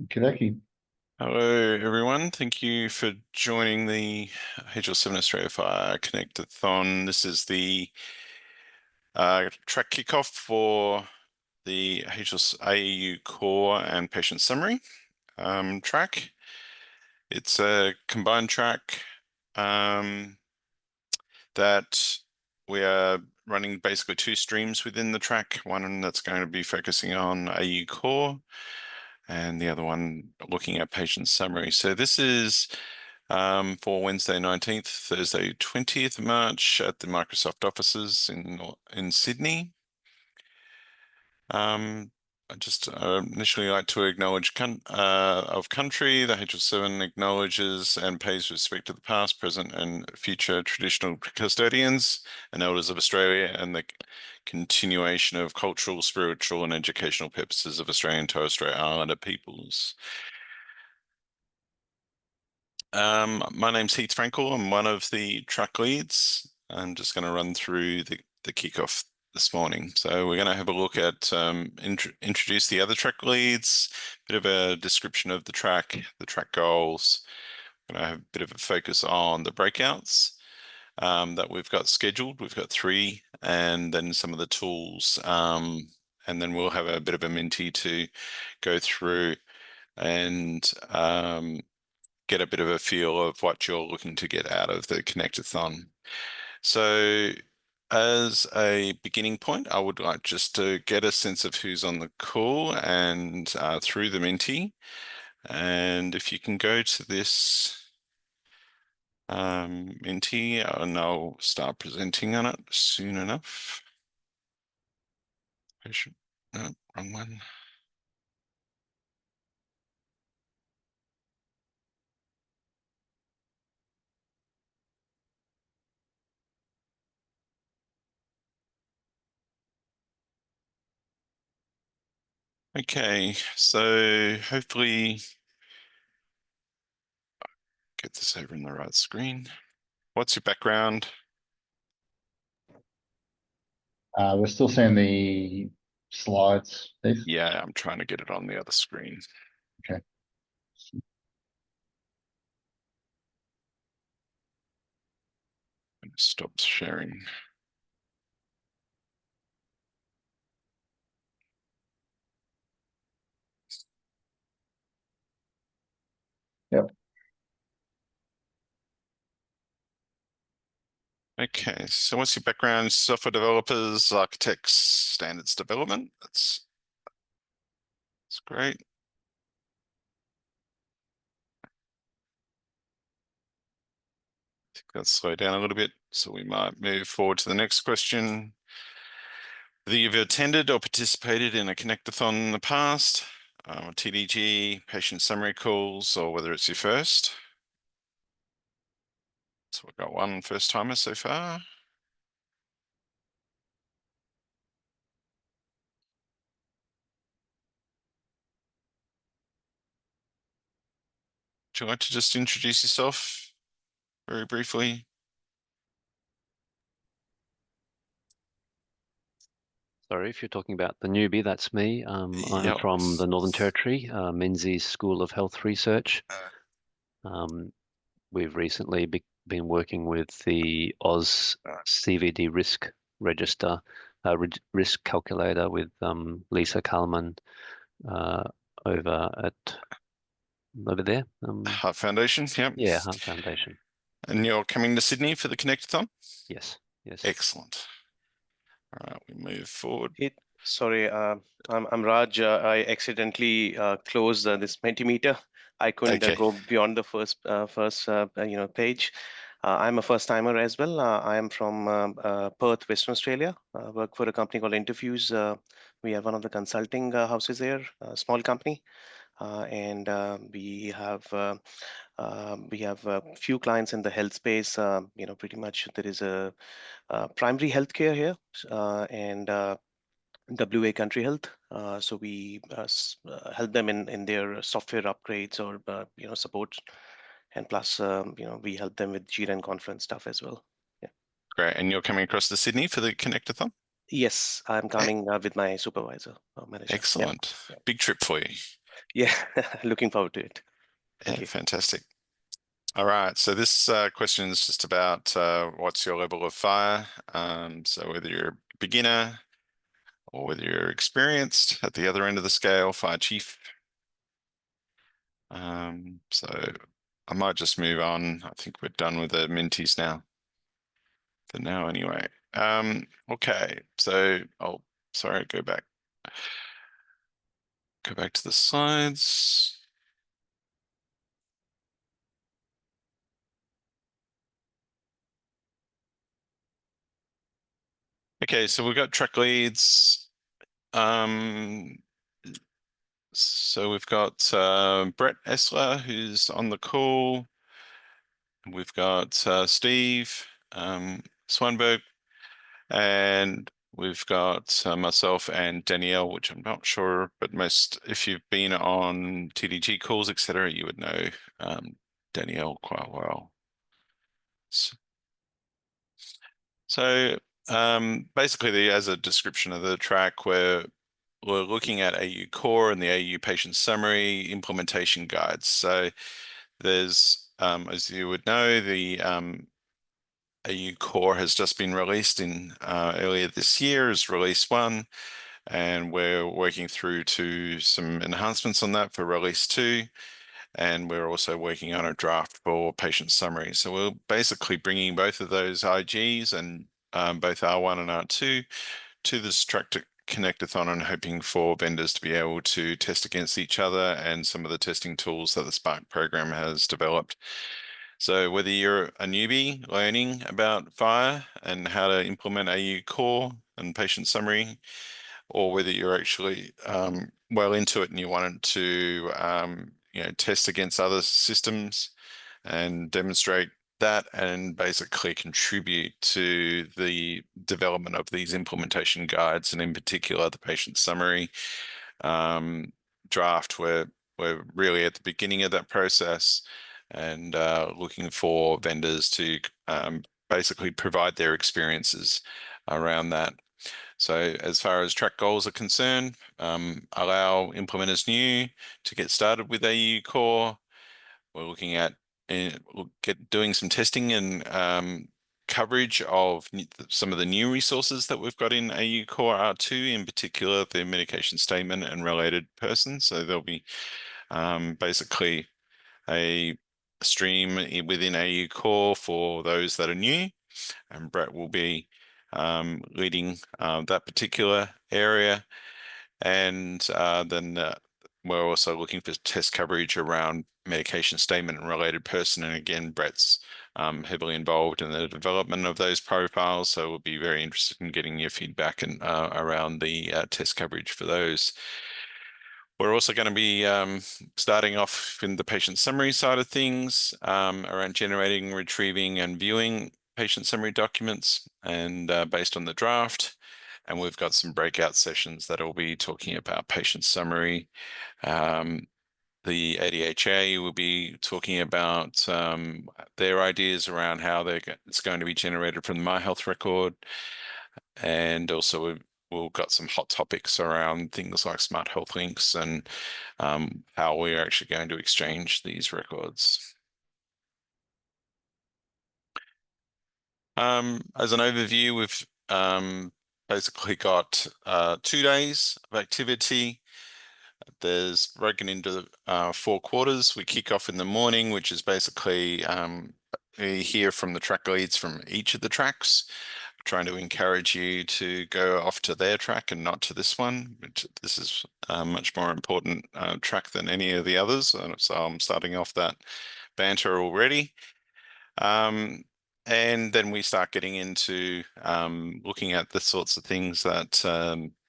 Okie Hello, everyone. Thank you for joining the HL7 Australia Fire Connectathon. This is the track kickoff for the AEU Core and Patient Summary track. It's a combined track that we are running basically two streams within the track. One that's going to be focusing on AEU Core, and the other one looking at patient summary. So this is for Wednesday 19th, Thursday 20th March at the Microsoft offices in Sydney. I just initially like to acknowledge of country. The HL7 acknowledges and pays respect to the past, present, and future traditional custodians and elders of Australia, and the continuation of cultural, spiritual, and educational purposes of Australian and Torres Strait Islander peoples. My name's Heath Frankel. I'm one of the track leads. I'm just going to run through the kickoff this morning. So we're going to have a look at introduce the other track leads, bit of a description of the track goals. We're going to have a bit of a focus on the breakouts that we've got scheduled. We've got 3, and then some of the tools. And then we'll have a bit of a Minty to go through and get a bit of a feel of what you're looking to get out of the Connectathon. So as a beginning point, I would like just to get a sense of who's on the call and through the Minty. And if you can go to this Minty, and I'll start presenting on it soon enough. No, wrong one. Okay, so hopefully get this over in the right screen. What's your background? We're still seeing the slides, Steve. Yeah, I'm trying to get it on the other screen. Okay. Stop sharing. Yep. Okay, so what's your background? Software developers, architects, standards development. That's great. I think that's slowed down a little bit, so we might move forward to the next question. Whether you've attended or participated in a Connectathon in the past, TDG, patient summary calls, or whether it's your first. So we've got one first timer so far. Would you like to just introduce yourself very briefly? Sorry, if you're talking about the newbie, that's me. I'm Yep. from the Northern Territory, Menzies School of Health Research. We've recently been working with the Oz CVD risk register, risk calculator with Lisa Kalman over there. Heart Foundation, yep. Yeah, Heart Foundation. And you're coming to Sydney for the Connectathon? Yes, yes. Excellent. All right, we move forward. Sorry, I'm Raj. I accidentally closed this Mentimeter. I couldn't go beyond the first page. I'm a first timer as well. I am from Perth, Western Australia. I work for a company called Interviews. We are one of the consulting houses there, a small company, and we have a few clients in the health space. Pretty much there is a primary healthcare here, and WA Country Health. So we help them in their software upgrades or support, and plus we help them with Jira and Confluence stuff as well. Yeah. Great, and you're coming across to Sydney for the Connectathon? Yes, I'm coming with my supervisor or manager. Excellent. Yeah. Big trip for you. Yeah, looking forward to it. Thank Yeah, you. fantastic. All right, so this question is just about what's your level of fire. So whether you're a beginner or whether you're experienced at the other end of the scale, fire chief. So I might just move on. I think we're done with the minties now. For now, anyway. Okay, so sorry, go back. Go back to the slides. Okay, so we've got track leads. So we've got Brett Essler, who's on the call. We've got Steve Swanberg, and we've got myself and Danielle, which I'm not sure, but if you've been on TDG calls, etc., you would know Danielle quite well. So basically, as a description of the track, we're looking at AU Core and the AU Patient Summary implementation guides. So there's, as you would know, the AU Core has just been released in earlier this year as release 1, and we're working through to some enhancements on that for release 2. And we're also working on a draft for patient summary. So we're basically bringing both of those IGs and both R1 and R2 to this Connectathon and hoping for vendors to be able to test against each other and some of the testing tools that the Spark program has developed. So whether you're a newbie learning about fire and how to implement AU Core and patient summary, or whether you're actually well into it and you wanted to test against other systems and demonstrate that and basically contribute to the development of these implementation guides, and in particular the patient summary draft. We're really at the beginning of that process and looking for vendors to basically provide their experiences around that. So as far as track goals are concerned, allow implementers new to get started with AU Core. We're looking at doing some testing and coverage of some of the new resources that we've got in AU Core R2, in particular the medication statement and related persons. So there'll be basically a stream within AU Core for those that are new, and Brett will be leading that particular area. And then we're also looking for test coverage around medication statement and related person. And again, Brett's heavily involved in the development of those profiles. So we'll be very interested in getting your feedback and around the test coverage for those. We're also going to be starting off in the patient summary side of things around generating, retrieving, and viewing patient summary documents, and based on the draft. And we've got some breakout sessions that will be talking about patient summary. The ADHA will be talking about their ideas around how it's going to be generated from the My Health record. And also we've got some hot topics around things like smart health links and how we're actually going to exchange these records. As an overview, we've basically got 2 days of activity. There's broken into 4 quarters. We kick off in the morning, which is basically we hear from the track leads from each of the tracks, trying to encourage you to go off to their track and not to this one. This is a much more important track than any of the others. So I'm starting off that banter already. And then we start getting into looking at the sorts of things that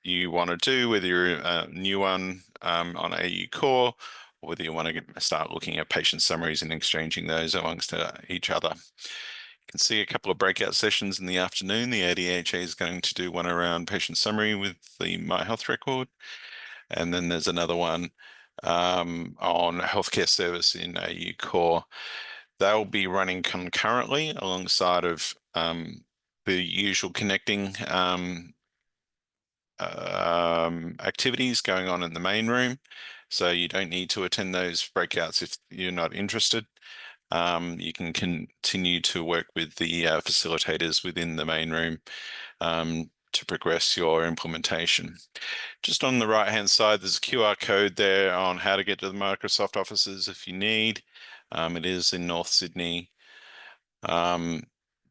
you want to do, whether you're a new one on AU Core, or whether you want to start looking at patient summaries and exchanging those amongst each other. You can see a couple of breakout sessions in the afternoon. The ADHA is going to do one around patient summary with the My Health record. And then there's another one on healthcare service in AU Core. They'll be running concurrently alongside of the usual connecting activities going on in the main room. So you don't need to attend those breakouts if you're not interested. You can continue to work with the facilitators within the main room to progress your implementation. Just on the right-hand side, there's a QR code there on how to get to the Microsoft offices if you need. It is in North Sydney.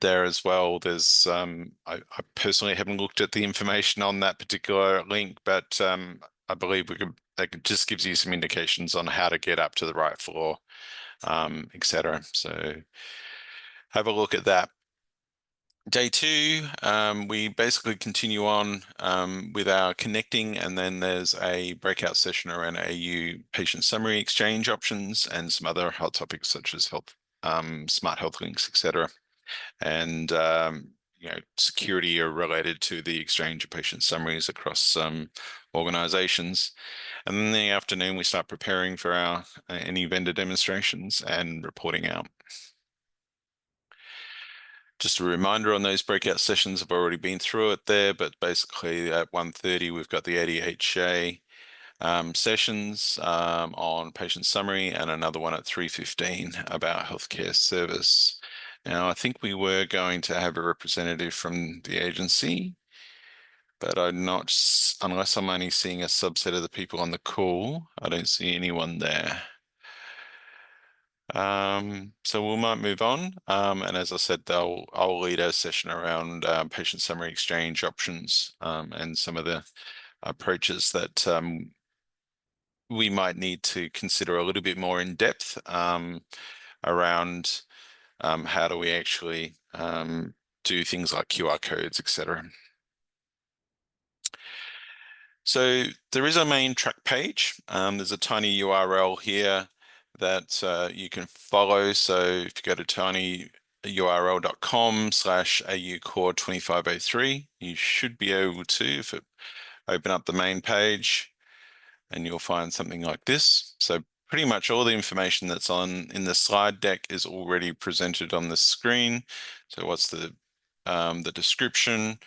There as well, there's I personally haven't looked at the information on that particular link, but I believe that just gives you some indications on how to get up to the right floor, etc. So have a look at that. Day 2, we basically continue on with our connecting, and then there's a breakout session around AU patient summary exchange options and some other hot topics such as health, smart health links, etc. And security are related to the exchange of patient summaries across some organizations. And then in the afternoon, we start preparing for our any vendor demonstrations and reporting out. Just a reminder on those breakout sessions, I've already been through it there, but basically at 1:30, we've got the ADHA sessions on patient summary and another one at 3:15 about healthcare service. Now, I think we were going to have a representative from the agency, but I'm not, unless I'm only seeing a subset of the people on the call, I don't see anyone there. So we might move on. And as I said, I'll lead a session around patient summary exchange options and some of the approaches that we might need to consider a little bit more in depth around how do we actually do things like QR codes, etc. So there is a main track page. There's a tiny URL here that you can follow. So if you go to tinyurl.com/AU core 2503, you should be able to, if it open up the main page, and you'll find something like this. So pretty much all the information that's in the slide deck is already presented on the screen. So what's the description?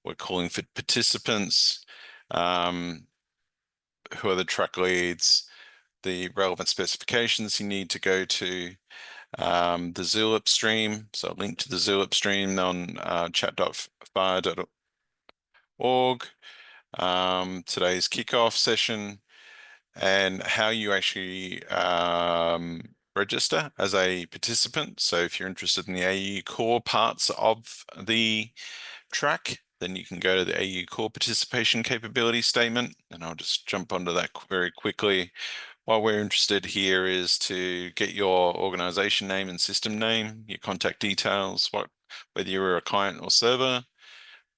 We're calling for participants. Who are the track leads, the relevant specifications you need to go to, the Zulip stream, so a link to the Zulip stream on chat.fire.org, today's kickoff session, and how you actually register as a participant. So if you're interested in the AU core parts of the track, then you can go to the AU core participation capability statement, and I'll just jump onto that very quickly. What we're interested here is to get your organization name and system name, your contact details, whether you're a client or server,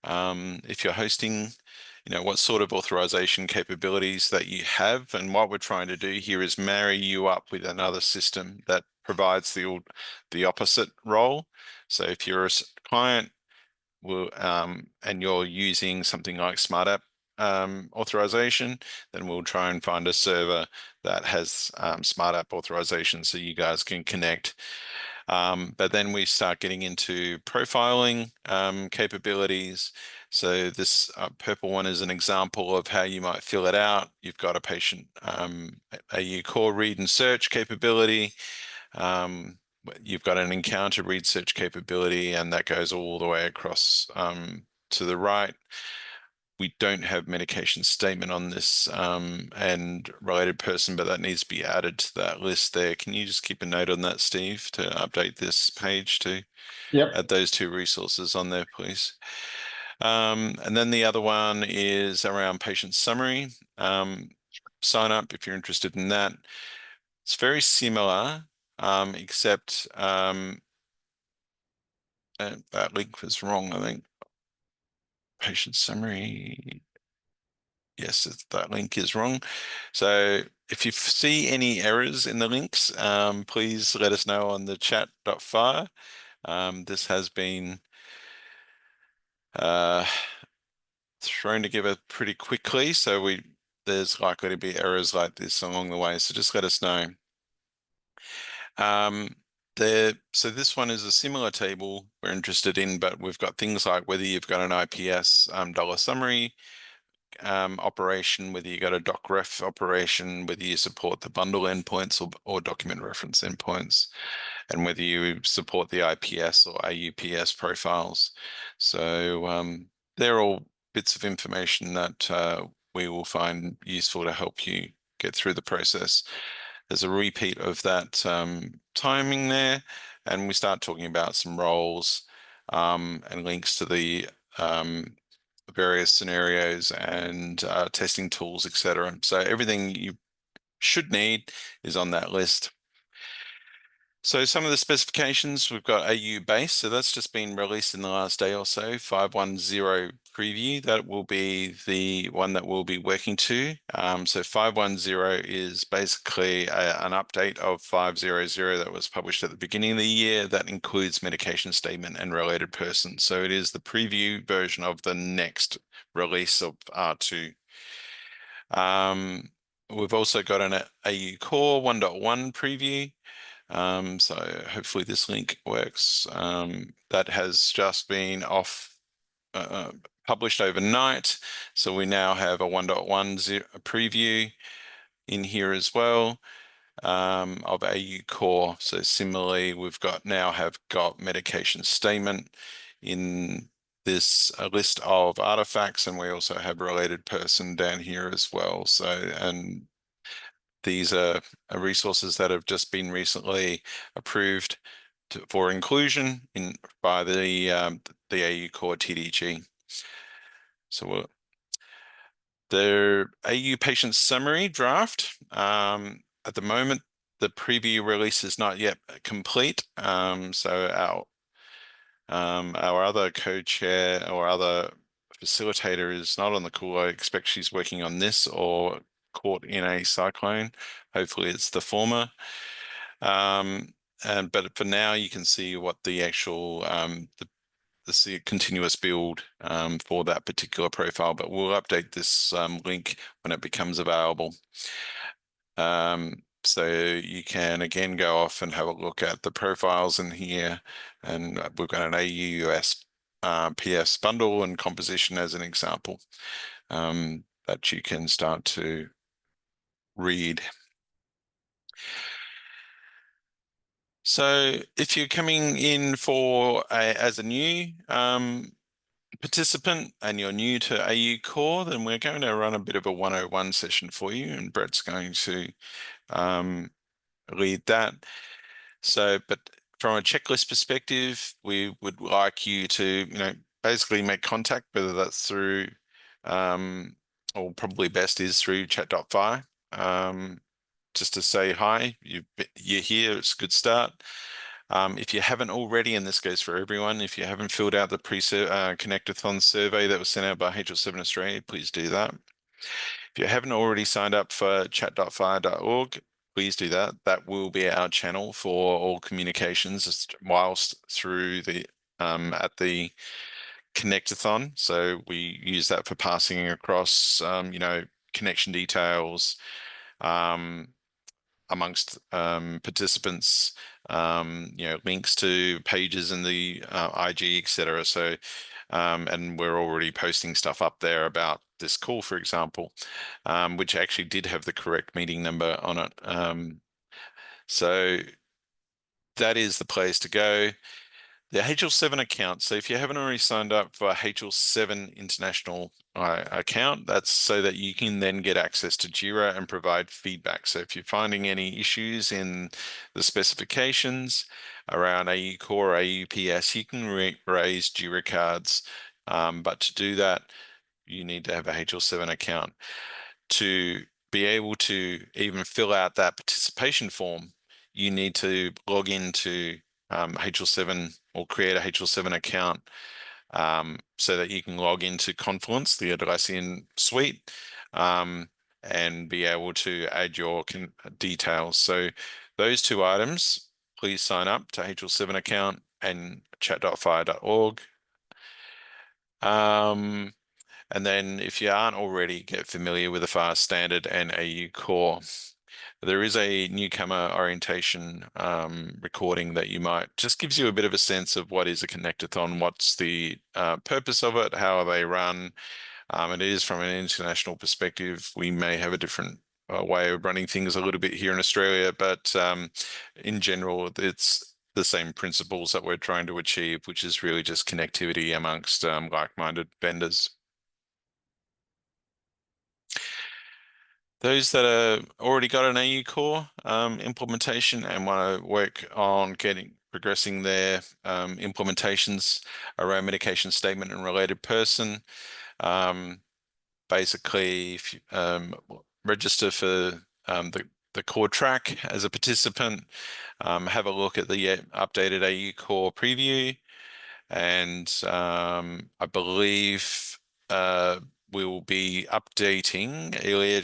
if you're hosting, what sort of authorization capabilities that you have. And what we're trying to do here is marry you up with another system that provides the opposite role. So if you're a client, and you're using something like Smart App authorization, then we'll try and find a server that has Smart App authorization so you guys can connect. But then we start getting into profiling capabilities. So this purple one is an example of how you might fill it out. You've got a patient AU core read and search capability. You've got an encounter read search capability, and that goes all the way across to the right. We don't have medication statement on this and related person, but that needs to be added to that list there. Can you just keep a note on that, Steve, to update this page to add those two resources on there, please? And then the other one is around patient summary. Sign up if you're interested in that. It's very similar, except that link was wrong, I think. Patient summary. Yes, that link is wrong. So if you see any errors in the links, please let us know on the chat.fire. This has been thrown together pretty quickly, so there's likely to be errors like this along the way. So just let us know. So this one is a similar table we're interested in, but we've got things like whether you've got an IPS dollar summary operation, whether you got a docref operation, whether you support the bundle endpoints or document reference endpoints, and whether you support the IPS or AUPS profiles. So they're all bits of information that we will find useful to help you get through the process. There's a repeat of that timing there, and we start talking about some roles and links to the various scenarios and testing tools, etc. So everything you should need is on that list. So some of the specifications, we've got AU base, so that's just been released in the last day or so, 510 preview. That will be the one that we'll be working to. So 510 is basically an update of 500 that was published at the beginning of the year that includes medication statement and related person. So it is the preview version of the next release of R2. We've also got an AU Core 1.1 preview. So hopefully this link works. That has just been published overnight. So we now have a 1.1 preview in here as well of AU Core. So similarly, we've got medication statement in this list of artifacts, and we also have related person down here as well. So, and these are resources that have just been recently approved for inclusion by the AU Core TDG. So the AU patient summary draft, at the moment, the preview release is not yet complete. So our other co-chair or other facilitator is not on the call. I expect she's working on this or caught in a cyclone. Hopefully it's the former. But for now, you can see what the actual the continuous build for that particular profile, but we'll update this link when it becomes available. So you can again go off and have a look at the profiles in here, and we've got an AUUS PS bundle and composition as an example that you can start to read. So if you're coming in as a new participant and you're new to AU Core, then we're going to run a bit of a 101 session for you, and Brett's going to lead that. So, but from a checklist perspective, we would like you to, basically make contact, whether that's through, or probably best is through chat.fi, just to say hi, you're here, it's a good start. If you haven't already, and this goes for everyone, if you haven't filled out the Connectathon survey that was sent out by HL7 Australia, please do that. If you haven't already signed up for chat.fi.org, please do that. That will be our channel for all communications whilst through the at the Connectathon. So we use that for passing across, connection details amongst participants, links to pages in the IG, etc. So, and we're already posting stuff up there about this call, for example, which actually did have the correct meeting number on it. So that is the place to go. The HL7 account. So if you haven't already signed up for a HL7 international account, that's so that you can then get access to Jira and provide feedback. So if you're finding any issues in the specifications around AU Core or AUPS, you can raise Jira cards. But to do that, you need to have a HL7 account. To be able to even fill out that participation form, you need to log into HL7 or create a HL7 account so that you can log into Confluence, the Atlassian suite, and be able to add your details. So those two items, please sign up to HL7 account and chat.fi.org. And then if you aren't already, get familiar with the FAST Standard and AU Core. There is a newcomer orientation recording that you might, just gives you a bit of a sense of what is a Connectathon, what's the purpose of it, how are they run, It is from an international perspective. We may have a different way of running things a little bit here in Australia, but in general, it's the same principles that we're trying to achieve, which is really just connectivity amongst like-minded vendors. Those that are already got an AU Core implementation and want to work on progressing their implementations around medication statement and related person, basically if you, register for the core track as a participant, have a look at the updated AU Core preview, and I believe we will be updating, Ilya,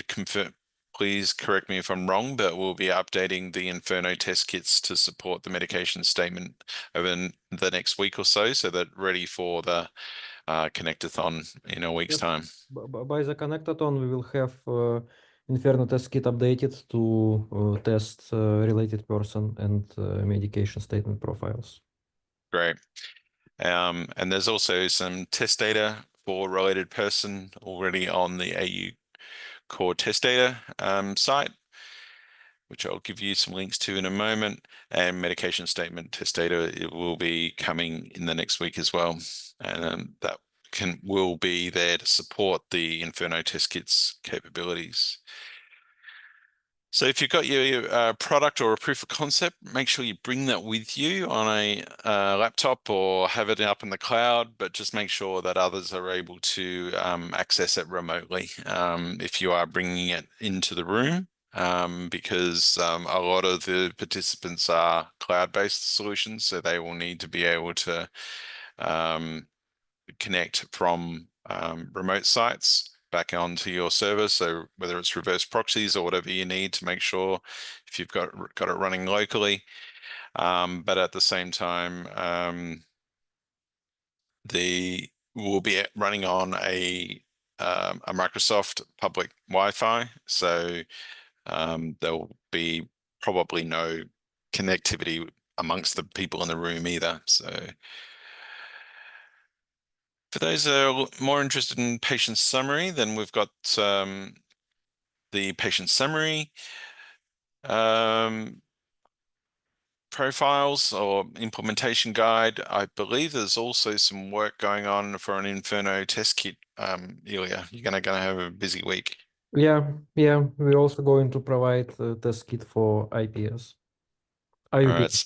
please correct me if I'm wrong, but we'll be updating the Inferno test kits to support the medication statement over the next week or so that ready for the Connectathon in a week's time. By the Connectathon, we will have Inferno test kit updated to test related person and medication statement profiles. Great. And there's also some test data for related person already on the AU Core test data site, which I'll give you some links to in a moment, and medication statement test data, it will be coming in the next week as well. And that will be there to support the Inferno test kits capabilities. So if you've got your product or a proof of concept, make sure you bring that with you on a laptop or have it up in the cloud, but just make sure that others are able to access it remotely if you are bringing it into the room, because a lot of the participants are cloud-based solutions, so they will need to be able to connect from remote sites back onto your server. So whether it's reverse proxies or whatever you need to make sure if you've got it running locally, but at the same time, we'll be running on a Microsoft public Wi-Fi, so there'll be probably no connectivity amongst the people in the room either. So for those that are more interested in patient summary, then we've got the patient summary profiles or implementation guide. I believe there's also some work going on for an Inferno test kit. Ilya, you're gonna have a busy week. Yeah, we're also going to provide a test kit for IPS. All right.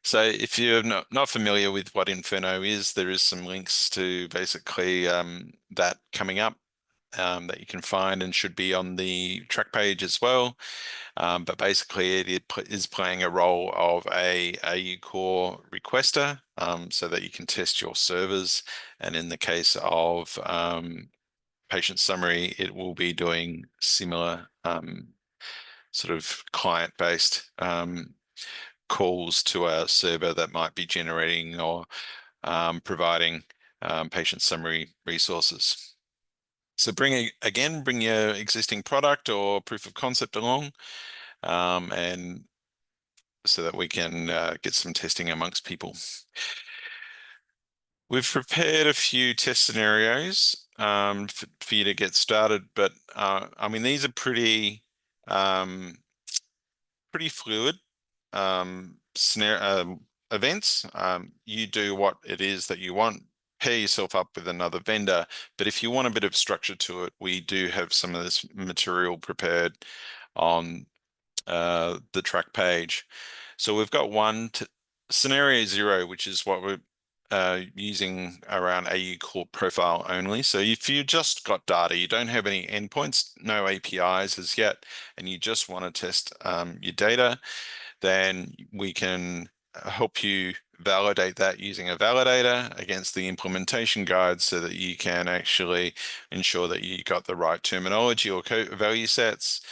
So if you're not familiar with what Inferno is, there is some links to basically that coming up that you can find and should be on the track page as well. But basically it is playing a role of a AU Core requester so that you can test your servers. And in the case of patient summary, it will be doing similar sort of client-based calls to a server that might be generating or providing patient summary resources. So bring your existing product or proof of concept along, and so that we can get some testing amongst people. We've prepared a few test scenarios for you to get started, but I mean, these are pretty fluid events. You do what it is that you want, pair yourself up with another vendor, but if you want a bit of structure to it, we do have some of this material prepared on the track page. So we've got scenario 0, which is what we're using around AU Core profile only. So if you just got data, you don't have any endpoints, no APIs as yet, and you just want to test your data, then we can help you validate that using a validator against the implementation guide so that you can actually ensure that you got the right terminology or value sets,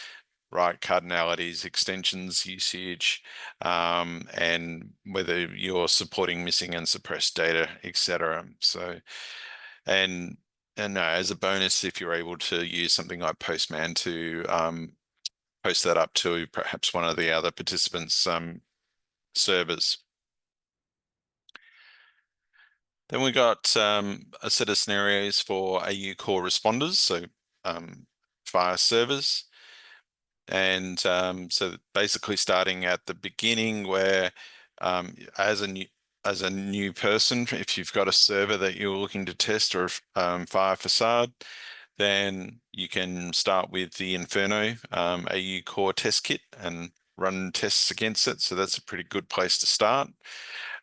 right cardinalities, extensions, usage, and whether you're supporting missing and suppressed data, etc. So, and as a bonus, if you're able to use something like Postman to post that up to perhaps one of the other participants' servers. Then we got a set of scenarios for AU core responders, so fire servers. And so basically starting at the beginning where as a new person, if you've got a server that you're looking to test or fire facade, then you can start with the Inferno AU core test kit and run tests against it. So that's a pretty good place to start.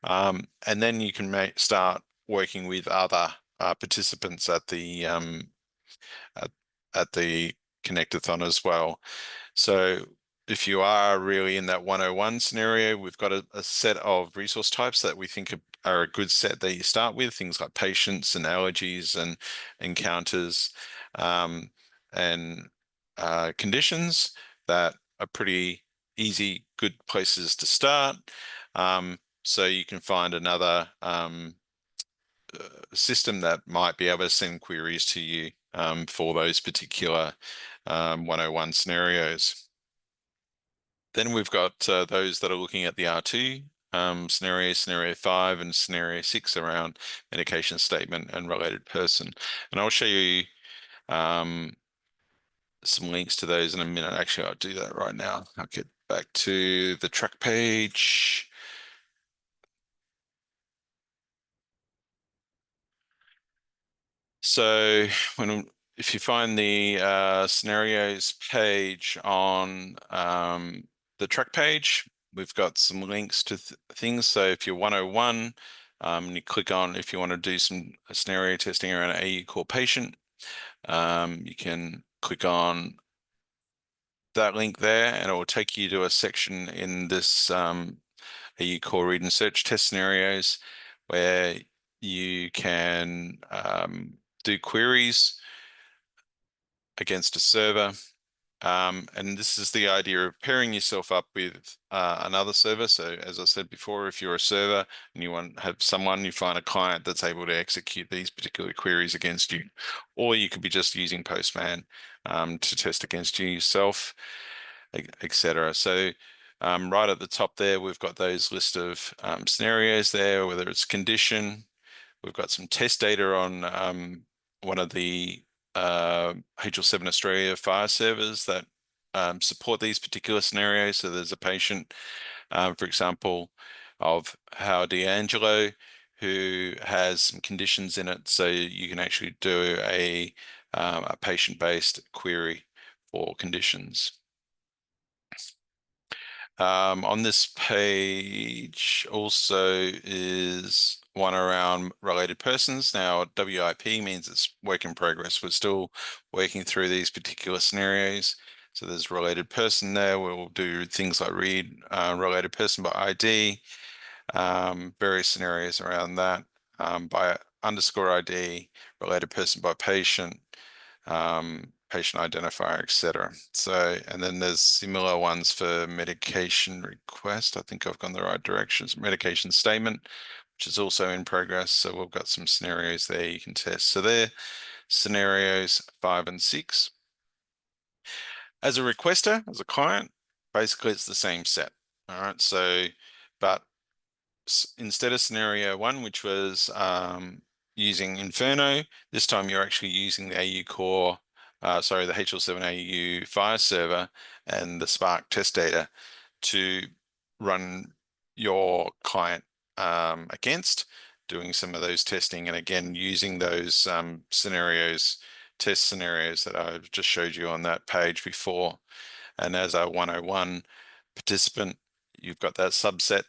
And then you can start working with other participants at the Connectathon as well. So if you are really in that 101 scenario, we've got a set of resource types that we think are a good set that you start with, things like patients and allergies and encounters and conditions that are pretty easy, good places to start. So you can find another system that might be able to send queries to you for those particular 101 scenarios. Then we've got those that are looking at the R2 scenario 5 and scenario 6 around medication statement and related person. And I'll show you some links to those in a minute. Actually, I'll do that right now. I'll get back to the track page. So if you find the scenarios page on the track page, we've got some links to things. So if you're 101, and you click on, if you want to do some scenario testing around an AU core patient, you can click on that link there and it will take you to a section in this AU core read and search test scenarios where you can do queries against a server. And this is the idea of pairing yourself up with another server. So as I said before, if you're a server and you want to have someone, you find a client that's able to execute these particular queries against you, or you could be just using Postman to test against you yourself, etc. So right at the top there, we've got those list of scenarios there, whether it's condition. We've got some test data on one of the HL7 Australia fire servers that support these particular scenarios. So there's a patient, for example, of How D'Angelo, who has some conditions in it. So you can actually do a patient-based query for conditions. On this page also is one around related persons. Now, WIP means it's work in progress. We're still working through these particular scenarios. So there's related person there. We'll do things like read related person by ID, various scenarios around that, by underscore ID, related person by patient, patient identifier, etc. So, and then there's similar ones for medication request. I think I've gone the right directions. Medication statement, which is also in progress. So we've got some scenarios there you can test. So they're scenarios 5 and 6. As a requester, as a client, basically it's the same set. All right. So, but instead of scenario 1, which was using Inferno, this time you're actually using the AU core, the HL7 AU fire server and the Spark test data to run your client against, doing some of those testing, and again using those test scenarios that I've just showed you on that page before. And as a 101 participant, you've got that subset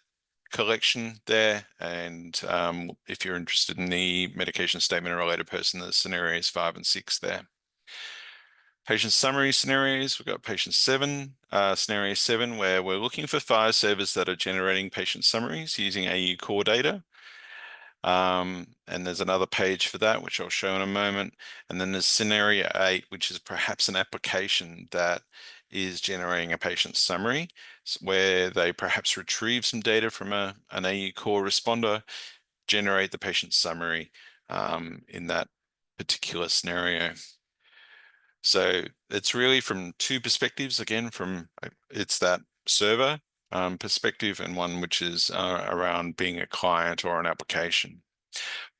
collection there, and if you're interested in the medication statement and related person, the scenarios 5 and 6 there. Patient summary scenarios, we've got patient 7, scenario 7, where we're looking for fire servers that are generating patient summaries using AU core data. And there's another page for that, which I'll show in a moment. And then there's scenario 8, which is perhaps an application that is generating a patient summary where they perhaps retrieve some data from an AU core responder, generate the patient summary in that particular scenario. So it's really from two perspectives, again, it's that server perspective and one which is around being a client or an application.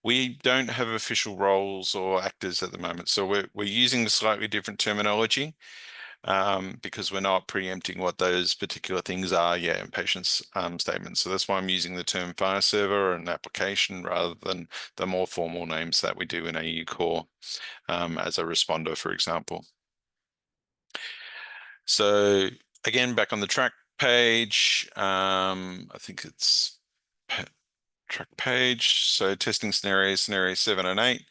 We don't have official roles or actors at the moment, so we're using slightly different terminology because we're not preempting what those particular things are yet in patient's statements. So that's why I'm using the term file server and application rather than the more formal names that we do in AU Core as a responder, for example. So again, back on the track page, I think it's track page. So testing scenario 7 and 8.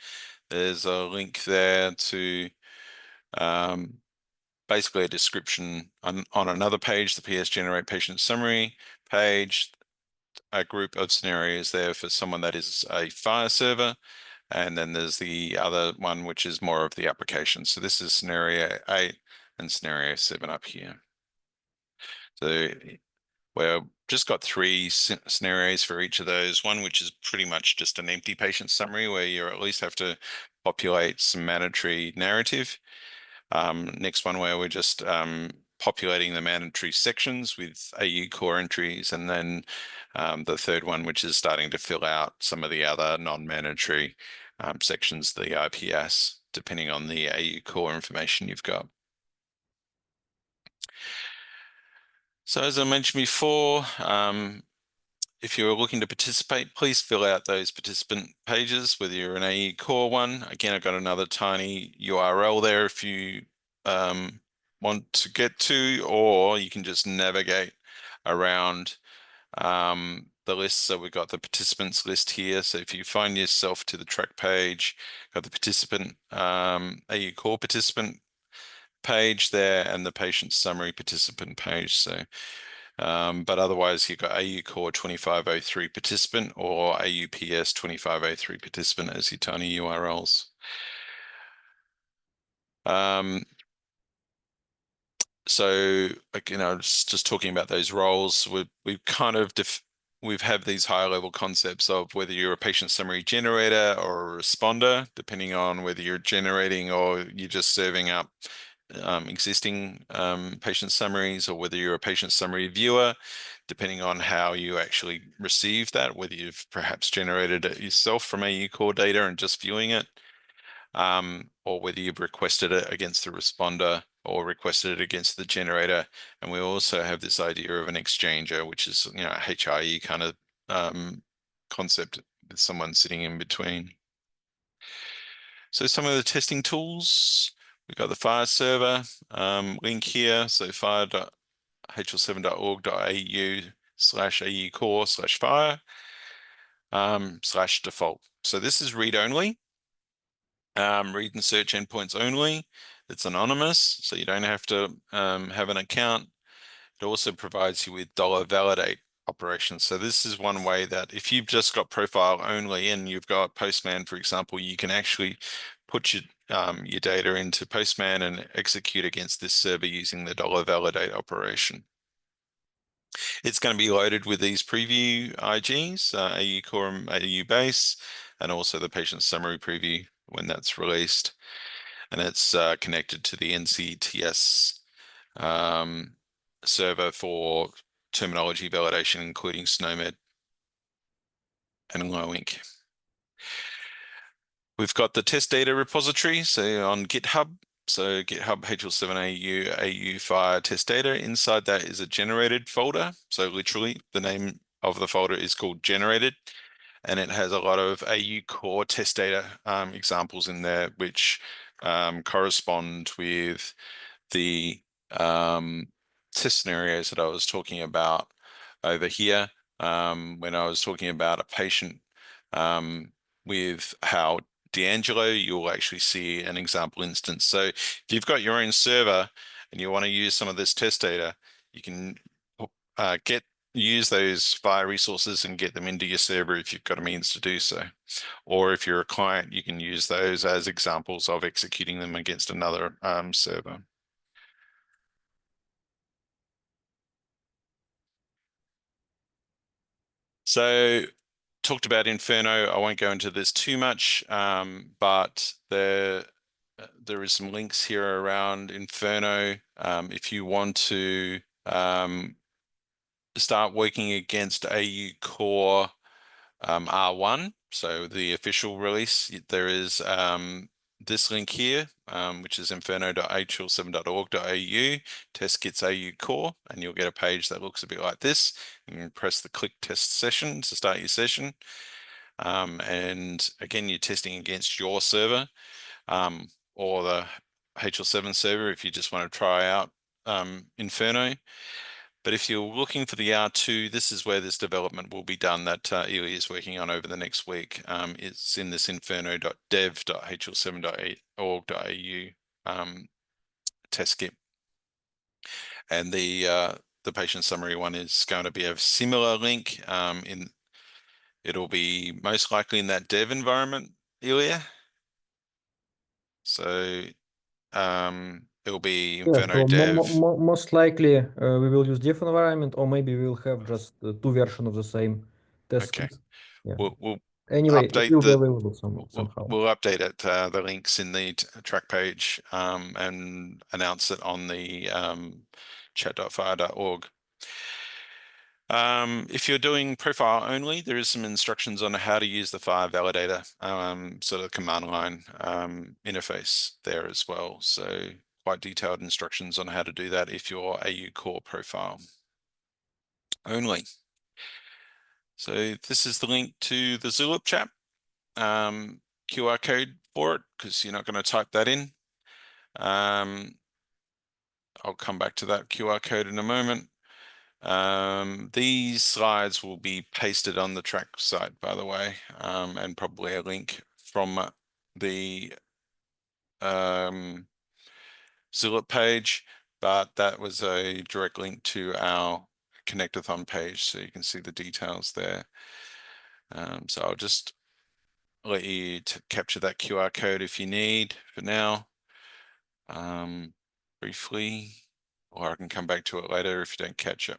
There's a link there to basically a description on another page, the PS Generate Patient Summary page, a group of scenarios there for someone that is a fire server. And then there's the other one, which is more of the application. So this is scenario 8 and scenario 7 up here. So we've just got 3 scenarios for each of those. One, which is pretty much just an empty patient summary where you at least have to populate some mandatory narrative. Next one where we're just populating the mandatory sections with AU core entries, and then the third one, which is starting to fill out some of the other non-mandatory sections, the IPS, depending on the AU core information you've got. So as I mentioned before, if you're looking to participate, please fill out those participant pages, whether you're an AE core one. Again, I've got another tiny URL there if you want to get to, or you can just navigate around the list. So we've got the participants list here. So if you find yourself to the track page, got the participant, AE core participant page there and the patient summary participant page. So but otherwise, you've got AU Core 2503 participant or AUPS 2503 participant as your tiny URLs. So again, I was just talking about those roles. We've kind of we've had these higher level concepts of whether you're a patient summary generator or a responder, depending on whether you're generating or you're just serving up existing patient summaries, or whether you're a patient summary viewer, depending on how you actually receive that, whether you've perhaps generated it yourself from AU Core data and just viewing it, or whether you've requested it against the responder or requested it against the generator. And we also have this idea of an exchanger, which is, you know, a HIE kind of concept with someone sitting in between. So some of the testing tools, we've got the fire server link here. So fire.hl7.org.au/AU core/fire/default. So this is read only, read and search endpoints only. It's anonymous, so you don't have to have an account. It also provides you with $validate operations. So this is one way that if you've just got profile only and you've got Postman, for example, you can actually put your data into Postman and execute against this server using the $validate operation. It's going to be loaded with these preview IGs, AU Core and AU Base, and also the patient summary preview when that's released. And it's connected to the NCTS server for terminology validation, including SNOMED and LOINC. We've got the test data repository, so on GitHub. So GitHub HL7 AU fire test data. Inside that is a generated folder. So literally the name of the folder is called generated, and it has a lot of AU core test data examples in there, which correspond with the test scenarios that I was talking about over here when I was talking about a patient with how D'Angelo, you'll actually see an example instance. So if you've got your own server and you want to use some of this test data, you can use those fire resources and get them into your server if you've got a means to do so. Or if you're a client, you can use those as examples of executing them against another server. So talked about Inferno. I won't go into this too much, but there is some links here around Inferno. If you want to start working against AU Core R1, so the official release, there is this link here, which is inferno.hl7.org.au, test kits AU core, and you'll get a page that looks a bit like this. You can press the click test session to start your session. And again, you're testing against your server or the HL7 server if you just want to try out Inferno. But if you're looking for the R2, this is where this development will be done that Ilya is working on over the next week. It's in this inferno.dev.hl7.org.au test kit. And the patient summary one is going to be a similar link. It'll be most likely in that dev environment, Ilya. So it'll be Yeah, Inferno so dev. most likely we will use diff environment, or maybe we'll have just two versions of the same test Okay. kit. Yeah. We'll Anyway, it update will be the available somehow. we'll update it the links in the track page and announce it on the chat.fire.org. If you're doing profile only, there is some instructions on how to use the fire validator, sort of command line interface there as well. So quite detailed instructions on how to do that if you're AU core profile only. So this is the link to the Zulip chat, QR code for it, because you're not going to type that in. I'll come back to that QR code in a moment. These slides will be pasted on the track site, by the way, and probably a link from the Zulip page, but that was a direct link to our Connectathon page, so you can see the details there. So I'll just let you capture that QR code if you need for now, briefly, or I can come back to it later if you don't catch it.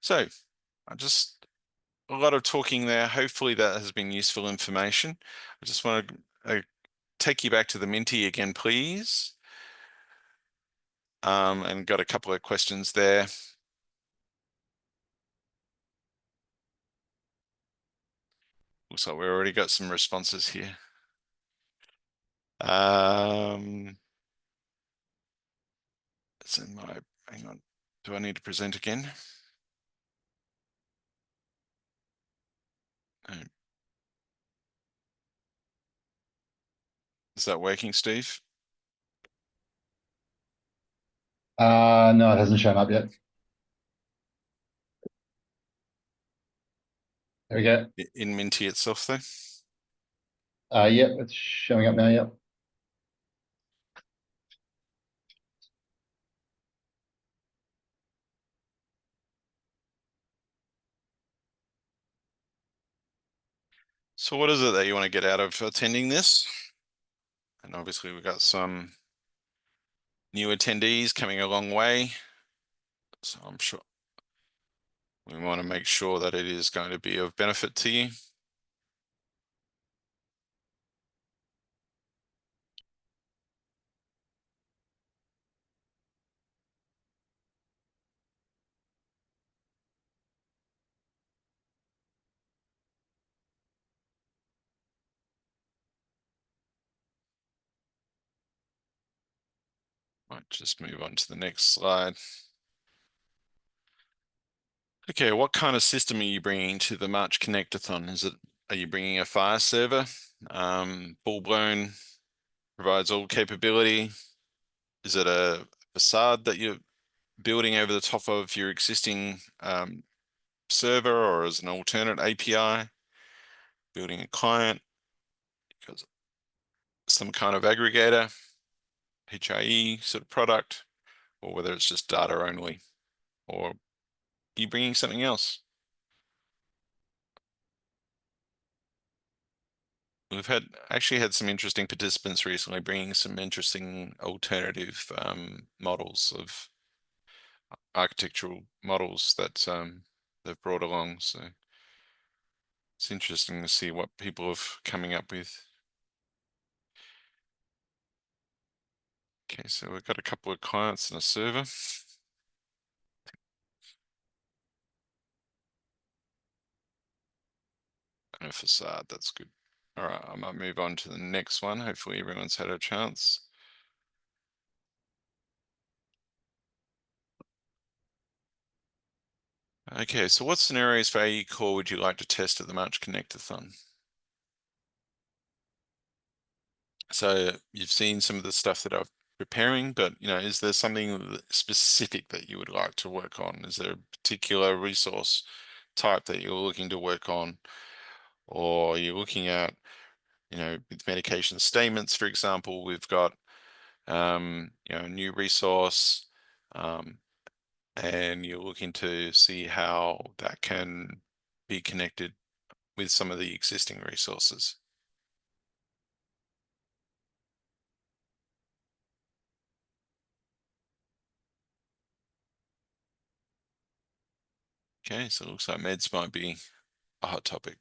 So I just, a lot of talking there. Hopefully that has been useful information. I just want to take you back to the Minty again, please. And got a couple of questions there. Looks like we've already got some responses here. It's in my, hang on, do I need to present again? No. Is that working, Steve? No, it hasn't shown up yet. There we go. In Minty itself, though? Yep, it's showing up now, yep. So what is it that you want to get out of attending this? And obviously we've got some new attendees coming a long way. So I'm sure we want to make sure that it is going to be of benefit to you. Might just move on to the next slide. Okay, what kind of system are you bringing to the March Connectathon? Are you bringing a fire server, full blown, provides all capability? Is it a facade that you're building over the top of your existing server, or as an alternate API, building a client, because some kind of aggregator, HIE sort of product, or whether it's just data only, or you bringing something else? We've actually had some interesting participants recently bringing some interesting alternative models of architectural models that they've brought along. So it's interesting to see what people have coming up with. Okay, so we've got a couple of clients and a server. A facade, that's good. All right, I might move on to the next one. Hopefully everyone's had a chance. Okay, so what scenarios for AE core would you like to test at the March Connectathon? So you've seen some of the stuff that I'm preparing, but is there something specific that you would like to work on? Is there a particular resource type that you're looking to work on, or you're looking at, with medication statements, for example, we've got a new resource, and you're looking to see how that can be connected with some of the existing resources. Okay, so it looks like meds might be a hot topic.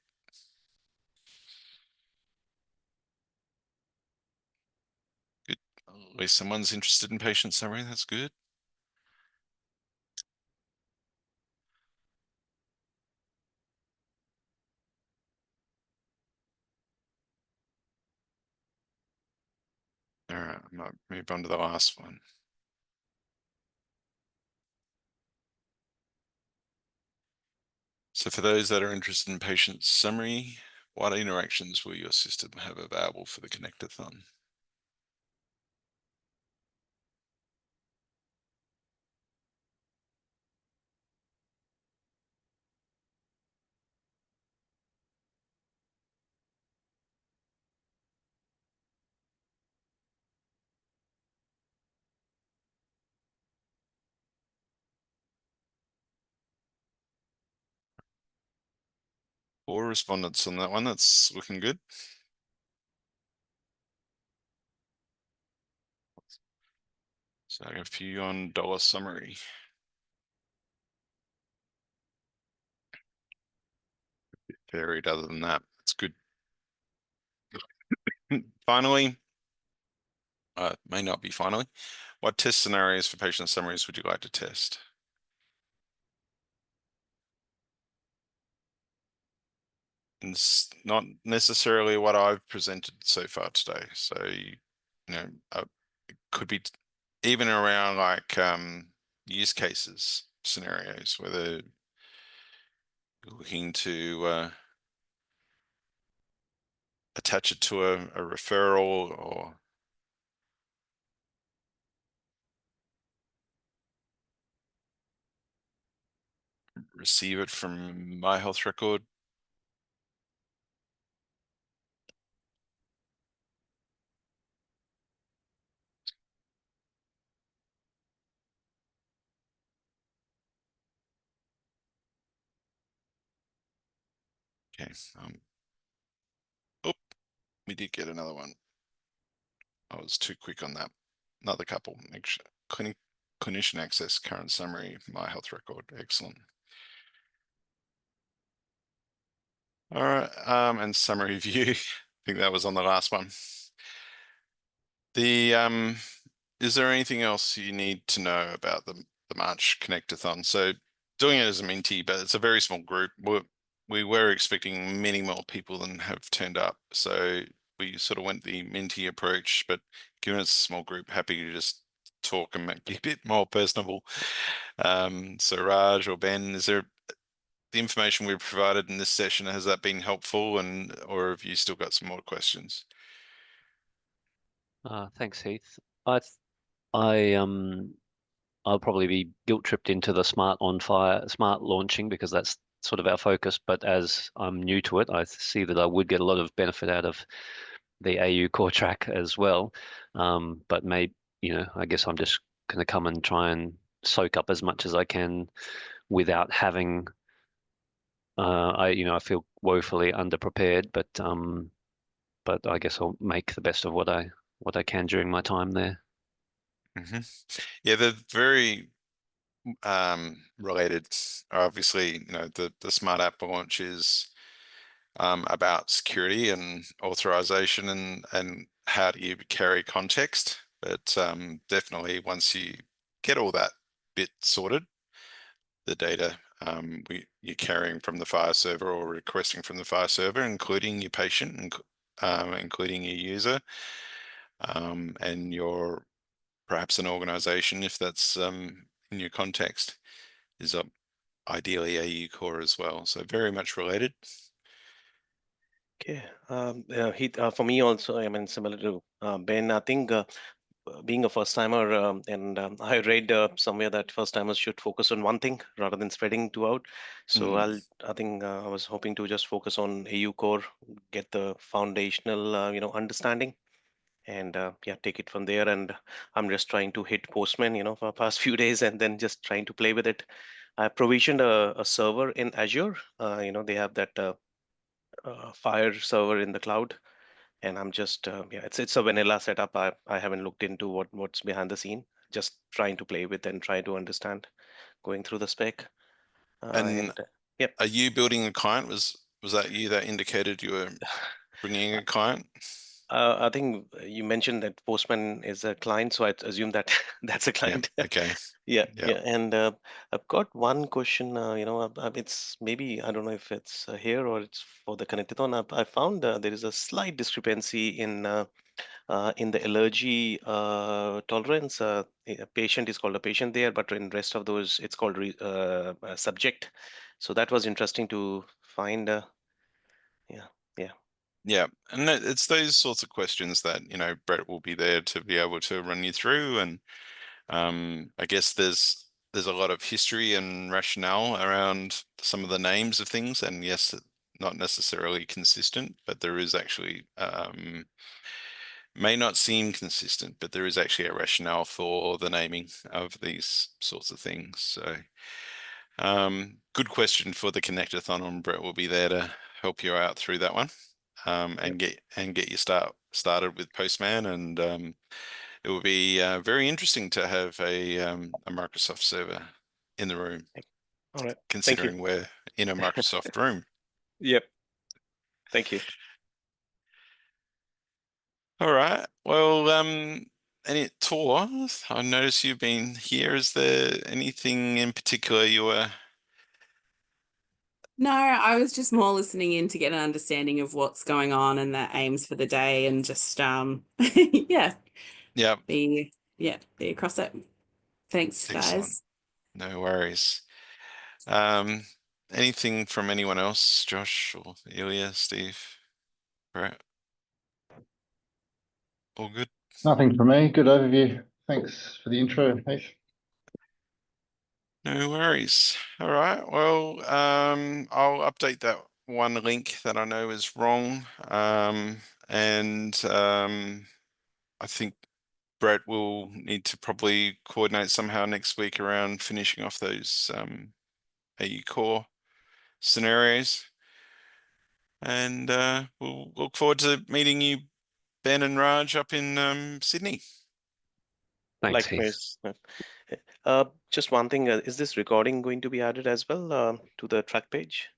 Good. At least someone's interested in patient summary. That's good. All right, I might move on to the last one. So for those that are interested in patient summary, what interactions will your system have available for the Connectathon? Four respondents on that one. That's looking good. So I got a few on dollar summary. Varied other than that. That's good. Finally, may not be finally, what test scenarios for patient summaries would you like to test? And it's not necessarily what I've presented so far today. So, it could be even around like use cases scenarios, whether you're looking to attach it to a referral or receive it from My Health Record. Okay. Oh, we did get another one. I was too quick on that. Another couple. Clinician access, current summary, My Health Record. Excellent. All right, and summary view. I think that was on the last one. Is there anything else you need to know about the March Connectathon? So doing it as a Minty, but it's a very small group. We were expecting many more people than have turned up. So we sort of went the Minty approach, but given it's a small group, happy to just talk and make it a bit more personable. So Raj or Ben, is there the information we've provided in this session, has that been helpful, or have you still got some more questions? Thanks, Heath. I'll probably be guilt tripped into the smart launching because that's sort of our focus. But as I'm new to it, I see that I would get a lot of benefit out of the AU core track as well. But I guess I'm just going to come and try and soak up as much as I can without having. I feel woefully underprepared, but I guess I'll make the best of what I can during my time there. Mm-hmm. Yeah, they're very related. Obviously, the smart app launch is about security and authorization and how do you carry context. But definitely once you get all that bit sorted, the data you're carrying from the fire server or requesting from the fire server, including your patient, including your user, and your perhaps an organization, if that's in your context, is ideally AU core as well. So very much related. Okay. Heath, for me also, I mean, similar to Ben, I think being a first timer, and I read somewhere that first timers should focus on one thing rather than spreading two out. So I think I was hoping to just focus on AU core, get the foundational, understanding, and yeah, take it from there. And I'm just trying to hit Postman, for the past few days, and then just trying to play with it. I provisioned a server in Azure. They have that Fire server in the cloud, and I'm just yeah, it's a vanilla setup. I haven't looked into what's behind the scene. Just trying to play with and try to understand, going through the spec. And Yep. are you building a client? Was that you that indicated you were bringing a client? I think you mentioned that Postman is a client, so I assume that that's a client. Yeah, okay. Yeah. And I've got one question. It's maybe, I don't know if it's here or it's for the Connectathon. I found there is a slight discrepancy in the allergy tolerance. A patient is called a patient there, but in rest of those, it's called a subject. So that was interesting to find. Yeah, and it's those sorts of questions that Brett will be there to be able to run you through, and I guess there's a lot of history and rationale around some of the names of things, and yes, not necessarily consistent, but there is actually may not seem consistent, but there is actually a rationale for the naming of these sorts of things. So good question for the Connectathon, and Brett will be there to help you out through that one. And get you started with Postman, and it will be very interesting to have a Microsoft server in the room. All right. Considering we're in a Microsoft room. Yep. Thank you. All right. Well, any Tor, I noticed you've been here. Is there anything in particular you were? No, I was just more listening in to get an understanding of what's going on and the aims for the day, and just be across it. Thanks, Excellent. guys. No worries. Anything from anyone else? Josh or Ilya, Steve, Brett? All good? Nothing from me. Good overview. Thanks for the intro, Heath. No worries. All right. Well, I'll update that one link that I know is wrong. I think Brett will need to probably coordinate somehow next week around finishing off those AU core scenarios. And we'll look forward to meeting you, Ben and Raj, up in Sydney. Thanks, Heath. Likewise. Just one thing, is this recording going to be added as well to the track page?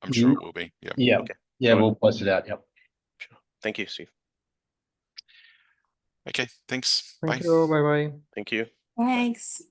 I'm sure it will be. Yeah. Yeah. Okay. Yeah, we'll post it out. Yep. Sure. Thank you, Steve. Okay. Thanks. Thank Bye. you. Bye bye. Thank you. Thanks.